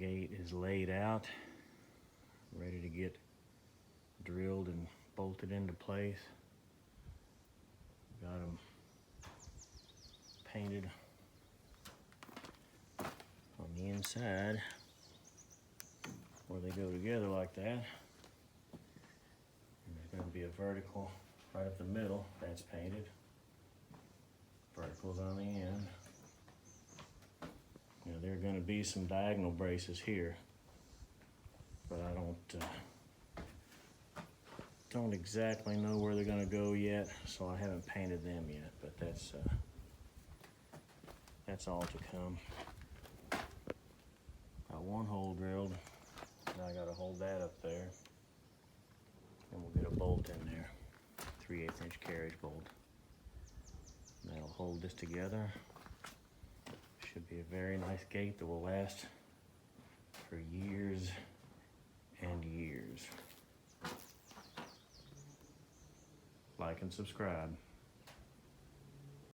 gate is laid out, ready to get drilled and bolted into place. Got them painted on the inside where they go together like that. And there's going to be a vertical right up the middle that's painted. Verticals on the end. Now there are going to be some diagonal braces here, but I don't exactly know where they're going to go yet, so I haven't painted them yet. But that's all to come. Got one hole drilled. Now I got to hold that up there, and we'll get a bolt in there, 3/8 inch carriage bolt. That'll hold this together. Should be a very nice gate that will last for years and years. Like and subscribe.